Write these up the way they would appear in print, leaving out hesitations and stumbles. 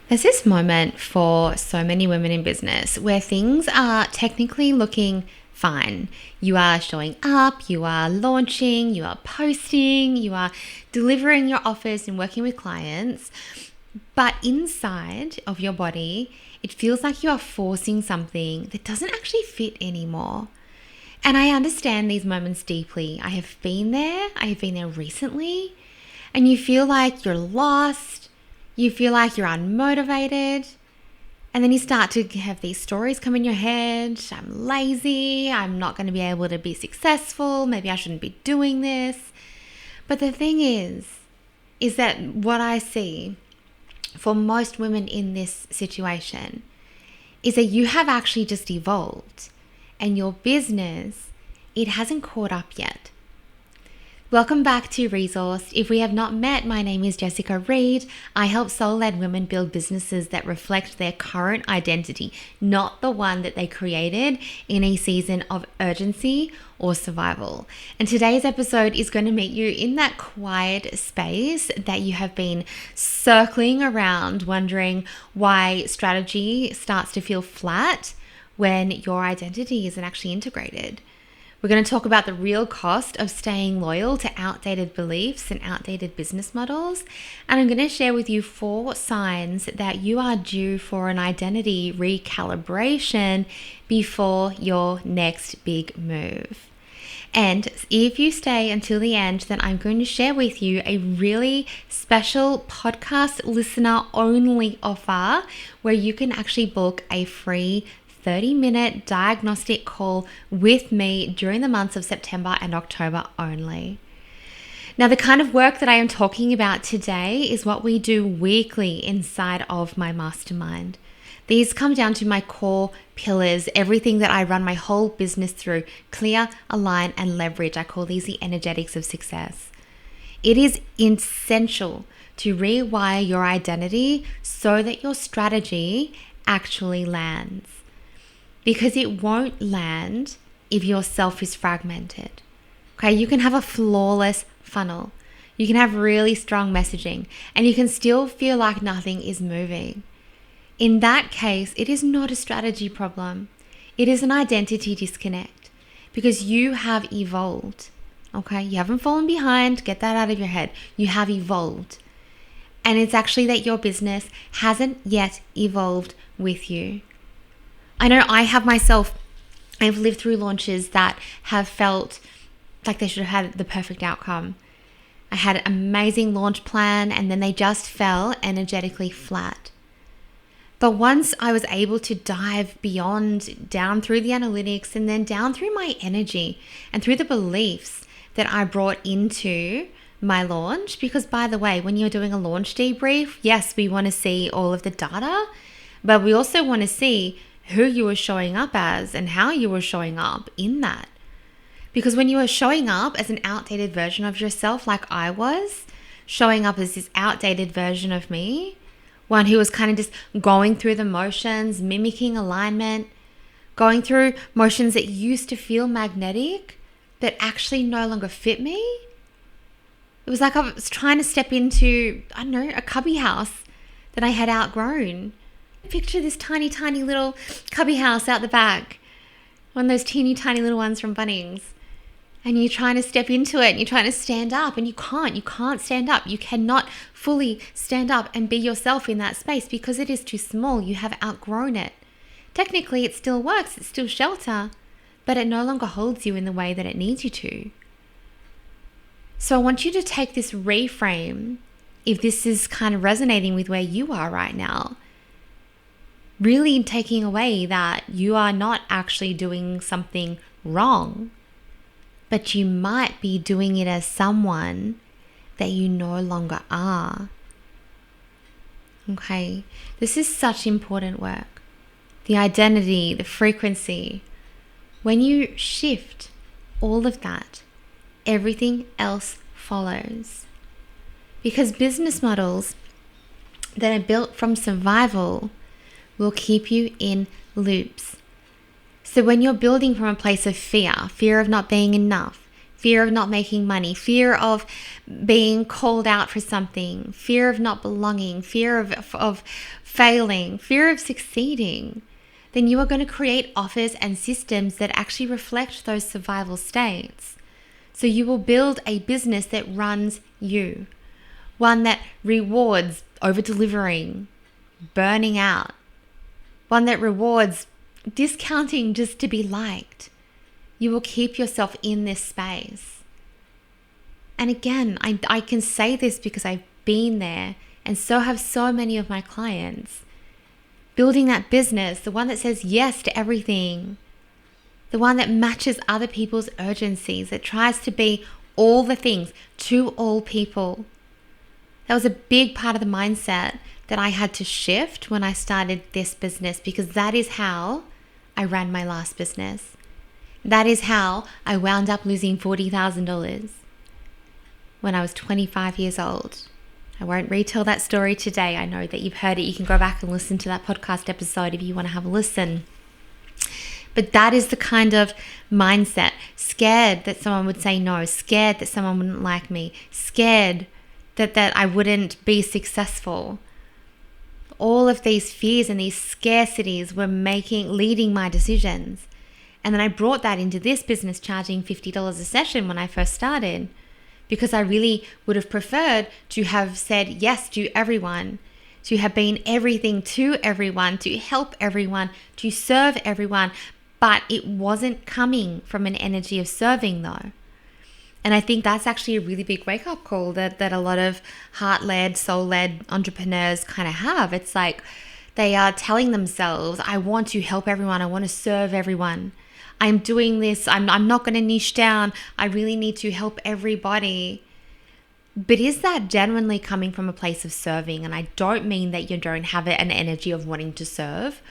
There's this moment for so many women in business where things are technically looking fine. You are showing up, you are launching, you are posting, you are delivering your offers and working with clients. But inside of your body, it feels like you are forcing something that doesn't actually fit anymore. And I understand these moments deeply. I have been there. I have been there recently. And you feel like you're lost. You feel like you're unmotivated. And then you start to have these stories come in your head. I'm lazy. I'm not going to be able to be successful. Maybe I shouldn't be doing this. But the thing is that what I see for most women in this situation is that you have actually just evolved and your business, it hasn't caught up yet. Welcome back to Resourced. If we have not met, my name is Jessica Reed. I help soul-led women build businesses that reflect their current identity, not the one that they created in a season of urgency or survival. And today's episode is going to meet you in that quiet space that you have been circling around, wondering why strategy starts to feel flat when your identity isn't actually integrated. We're going to talk about the real cost of staying loyal to outdated beliefs and outdated business models. And I'm going to share with you 4 signs that you are due for an identity recalibration before your next big move. And if you stay until the end, then I'm going to share with you a really special podcast listener only offer where you can actually book a free 30-minute diagnostic call with me during the months of September and October only. Now, the kind of work that I am talking about today is what we do weekly inside of my mastermind. These come down to my core pillars, everything that I run my whole business through: clear, align, and leverage. I call these the energetics of success. It is essential to rewire your identity so that your strategy actually lands. Because it won't land if your self is fragmented. Okay, you can have a flawless funnel. You can have really strong messaging and you can still feel like nothing is moving. In that case, it is not a strategy problem. It is an identity disconnect because you have evolved. Okay, you haven't fallen behind. Get that out of your head. You have evolved. And it's actually that your business hasn't yet evolved with you. I know I've lived through launches that have felt like they should have had the perfect outcome. I had an amazing launch plan and then they just fell energetically flat. But once I was able to dive beyond, down through the analytics and then down through my energy and through the beliefs that I brought into my launch, because by the way, when you're doing a launch debrief, yes, we want to see all of the data, but we also want to see who you were showing up as and how you were showing up in that. Because when you are showing up as an outdated version of yourself, like I was, showing up as this outdated version of me, one who was kind of just going through the motions, mimicking alignment, going through motions that used to feel magnetic, but actually no longer fit me. It was like I was trying to step into, a cubby house that I had outgrown. Picture this tiny, tiny little cubby house out the back. One of those teeny, tiny little ones from Bunnings. And you're trying to step into it and you're trying to stand up and you can't stand up. You cannot fully stand up and be yourself in that space because it is too small. You have outgrown it. Technically, it still works. It's still shelter, but it no longer holds you in the way that it needs you to. So I want you to take this reframe, if this is kind of resonating with where you are right now, really taking away that you are not actually doing something wrong, but you might be doing it as someone that you no longer are. Okay, this is such important work. The identity, the frequency. When you shift all of that, everything else follows. Because business models that are built from survival will keep you in loops. So when you're building from a place of fear of not being enough, fear of not making money, fear of being called out for something, fear of not belonging, fear of failing, fear of succeeding, then you are going to create offers and systems that actually reflect those survival states. So you will build a business that runs you, one that rewards over-delivering, burning out, one that rewards discounting just to be liked. You will keep yourself in this space. And again, I can say this because I've been there, and so have so many of my clients. Building that business, the one that says yes to everything, the one that matches other people's urgencies, that tries to be all the things to all people. That was a big part of the mindset that I had to shift when I started this business, because that is how I ran my last business. That is how I wound up losing $40,000 when I was 25 years old. I won't retell that story today. I know that you've heard it. You can go back and listen to that podcast episode if you want to have a listen. But that is the kind of mindset. Scared that someone would say no. Scared that someone wouldn't like me. Scared that I wouldn't be successful. All of these fears and these scarcities were leading my decisions. And then I brought that into this business, charging $50 a session when I first started, because I really would have preferred to have said yes to everyone, to have been everything to everyone, to help everyone, to serve everyone. But it wasn't coming from an energy of serving though. And I think that's actually a really big wake-up call that a lot of heart-led, soul-led entrepreneurs kind of have. It's like they are telling themselves, I want to help everyone. I want to serve everyone. I'm doing this. I'm not going to niche down. I really need to help everybody. But is that genuinely coming from a place of serving? And I don't mean that you don't have an energy of wanting to serve,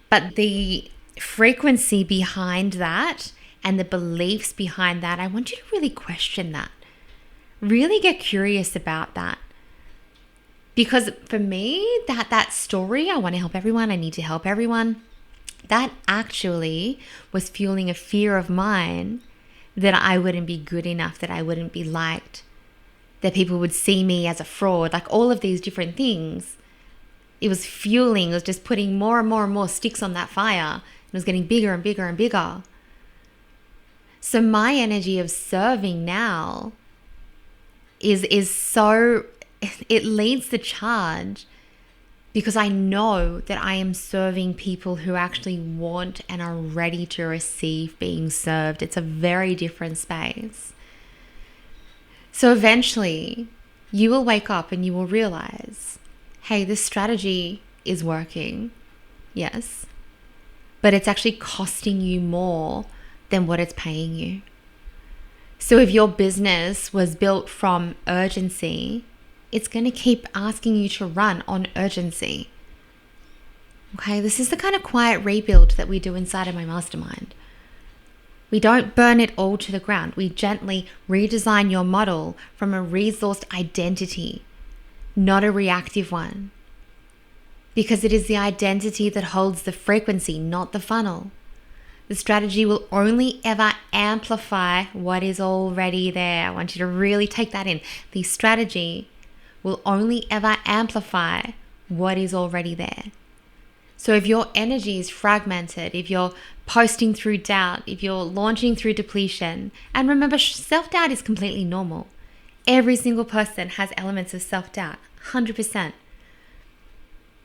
but the frequency behind that and the beliefs behind that, I want you to really question that. Really get curious about that. Because for me, that story, I want to help everyone, I need to help everyone, that actually was fueling a fear of mine that I wouldn't be good enough, that I wouldn't be liked, that people would see me as a fraud, like all of these different things. It was fueling, it was just putting more and more and more sticks on that fire. It was getting bigger and bigger and bigger. So my energy of serving now is so, it leads the charge, because I know that I am serving people who actually want and are ready to receive being served. It's a very different space. So eventually you will wake up and you will realize, hey, this strategy is working. Yes. But it's actually costing you more than what it's paying you. So if your business was built from urgency, it's going to keep asking you to run on urgency. Okay, this is the kind of quiet rebuild that we do inside of my mastermind. We don't burn it all to the ground. We gently redesign your model from a resourced identity, not a reactive one. Because it is the identity that holds the frequency, not the funnel. The strategy will only ever amplify what is already there. I want you to really take that in. The strategy will only ever amplify what is already there. So if your energy is fragmented, if you're posting through doubt, if you're launching through depletion, and remember, self-doubt is completely normal. Every single person has elements of self-doubt, 100%.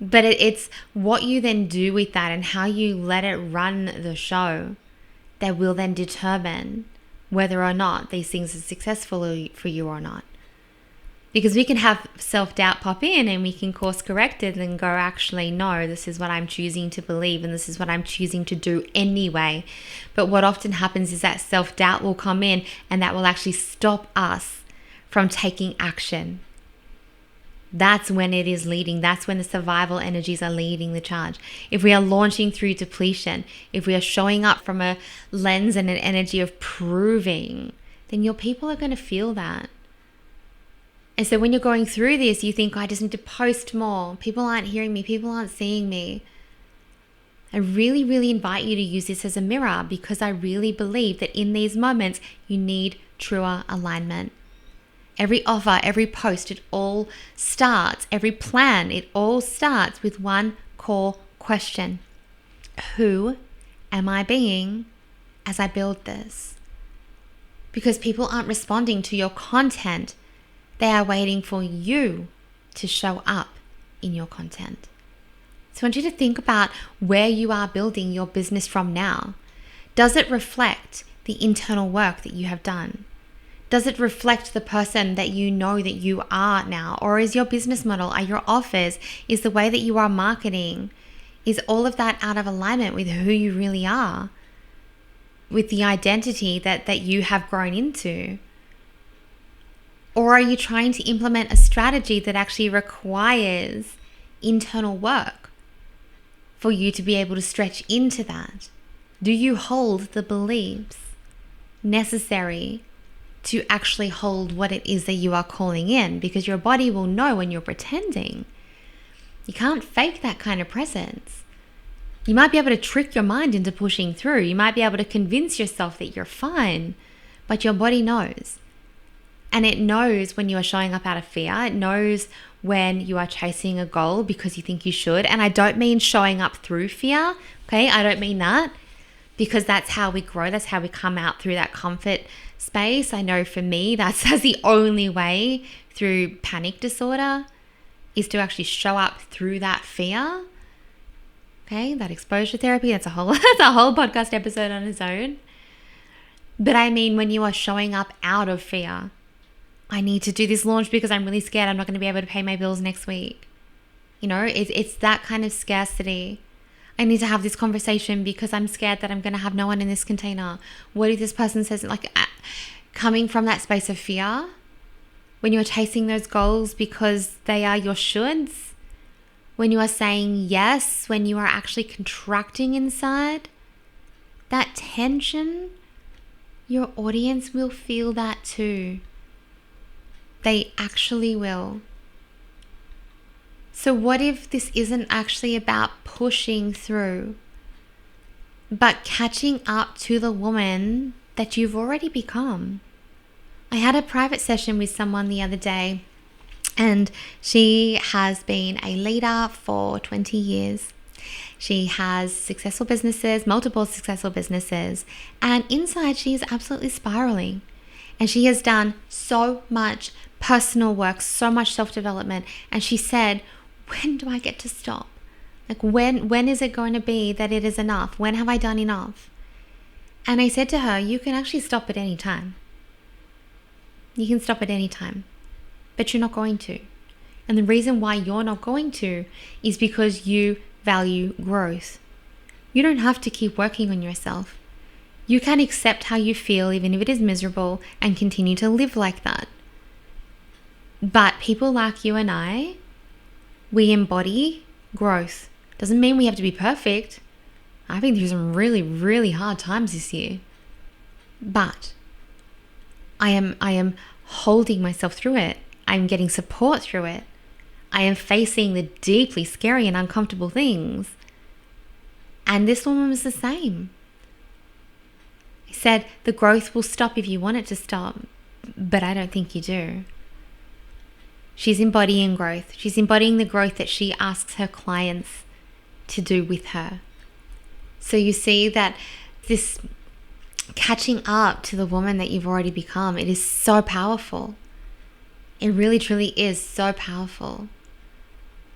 But it's what you then do with that and how you let it run the show that will then determine whether or not these things are successful for you or not. Because we can have self-doubt pop in and we can course correct it and go, actually, no, this is what I'm choosing to believe and this is what I'm choosing to do anyway. But what often happens is that self-doubt will come in and that will actually stop us from taking action. That's when it is leading. That's when the survival energies are leading the charge. If we are launching through depletion, if we are showing up from a lens and an energy of proving, then your people are going to feel that. And so when you're going through this, you think, I just need to post more. People aren't hearing me. People aren't seeing me. I really, really invite you to use this as a mirror, because I really believe that in these moments, you need truer alignment. Every offer, every post, it all starts, every plan, it all starts with one core question. Who am I being as I build this? Because people aren't responding to your content. They are waiting for you to show up in your content. So I want you to think about where you are building your business from now. Does it reflect the internal work that you have done? Does it reflect the person that you know that you are now? Or is your business model, are your offers, is the way that you are marketing, is all of that out of alignment with who you really are? With the identity that you have grown into? Or are you trying to implement a strategy that actually requires internal work for you to be able to stretch into that? Do you hold the beliefs necessary to actually hold what it is that you are calling in? Because your body will know when you're pretending. You can't fake that kind of presence. You might be able to trick your mind into pushing through. You might be able to convince yourself that you're fine, but your body knows. And it knows when you are showing up out of fear. It knows when you are chasing a goal because you think you should. And I don't mean showing up through fear, okay? I don't mean that, because that's how we grow. That's how we come out through that comfort space. I know for me, that's the only way through panic disorder, is to actually show up through that fear. Okay, that exposure therapy, that's a whole podcast episode on its own. But I mean, when you are showing up out of fear, I need to do this launch because I'm really scared I'm not going to be able to pay my bills next week. You know, it's that kind of scarcity. I need to have this conversation because I'm scared that I'm going to have no one in this container. What if this person says, coming from that space of fear, when you're chasing those goals because they are your shoulds, when you are saying yes, when you are actually contracting inside, that tension, your audience will feel that too. They actually will. So what if this isn't actually about pushing through, but catching up to the woman that you've already become? I had a private session with someone the other day, and she has been a leader for 20 years. She has successful businesses, multiple successful businesses, and inside she is absolutely spiraling. And she has done so much personal work, so much self-development. And she said, when do I get to stop? When is it going to be that it is enough? When have I done enough? And I said to her, you can actually stop at any time. You can stop at any time, but you're not going to. And the reason why you're not going to is because you value growth. You don't have to keep working on yourself. You can accept how you feel, even if it is miserable, and continue to live like that. But people like you and I, we embody growth. Doesn't mean we have to be perfect. I've been through some really, really hard times this year. But I am holding myself through it. I'm getting support through it. I am facing the deeply scary and uncomfortable things. And this woman was the same. I said, the growth will stop if you want it to stop, but I don't think you do. She's embodying growth. She's embodying the growth that she asks her clients to do with her. So you see that this catching up to the woman that you've already become, it is so powerful. It really, truly is so powerful.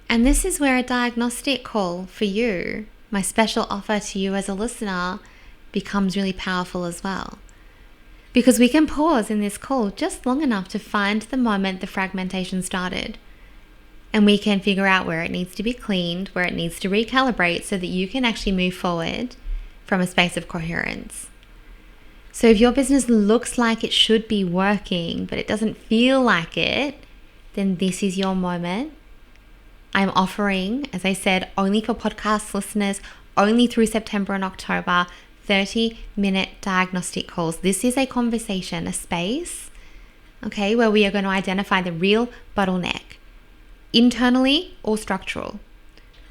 And this is where a diagnostic call for you, my special offer to you as a listener, becomes really powerful as well. Because we can pause in this call just long enough to find the moment the fragmentation started. And we can figure out where it needs to be cleaned, where it needs to recalibrate, so that you can actually move forward from a space of coherence. So if your business looks like it should be working, but it doesn't feel like it, then this is your moment. I'm offering, as I said, only for podcast listeners, only through September and October, 30-minute diagnostic calls. This is a conversation, a space, okay, where we are going to identify the real bottleneck, internally or structural.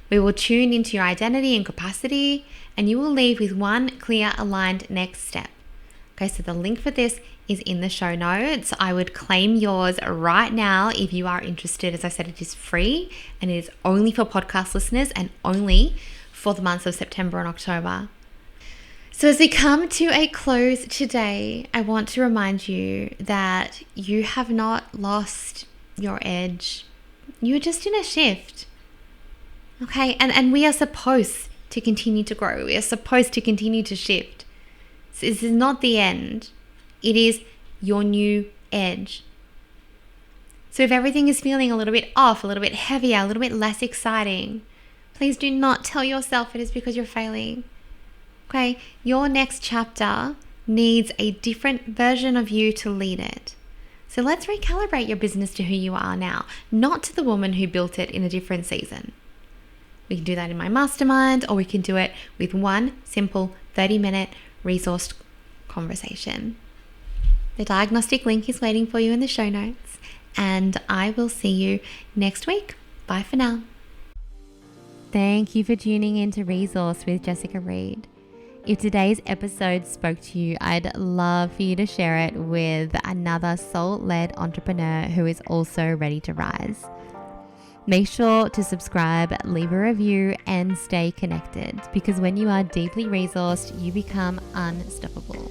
We will tune into your identity and capacity, and you will leave with one clear, aligned next step. Okay, so the link for this is in the show notes. I would claim yours right now if you are interested. As I said, it is free and it is only for podcast listeners and only for the months of September and October. So as we come to a close today, I want to remind you that you have not lost your edge. You're just in a shift. Okay, and we are supposed to continue to grow. We are supposed to continue to shift. So this is not the end. It is your new edge. So if everything is feeling a little bit off, a little bit heavier, a little bit less exciting, please do not tell yourself it is because you're failing. Okay, your next chapter needs a different version of you to lead it. So let's recalibrate your business to who you are now, not to the woman who built it in a different season. We can do that in my mastermind, or we can do it with one simple 30-minute resourced conversation. The diagnostic link is waiting for you in the show notes, and I will see you next week. Bye for now. Thank you for tuning in to Resource with Jessica Reed. If today's episode spoke to you, I'd love for you to share it with another soul-led entrepreneur who is also ready to rise. Make sure to subscribe, leave a review, and stay connected, because when you are deeply resourced, you become unstoppable.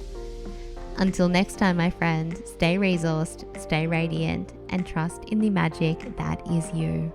Until next time, my friend, stay resourced, stay radiant, and trust in the magic that is you.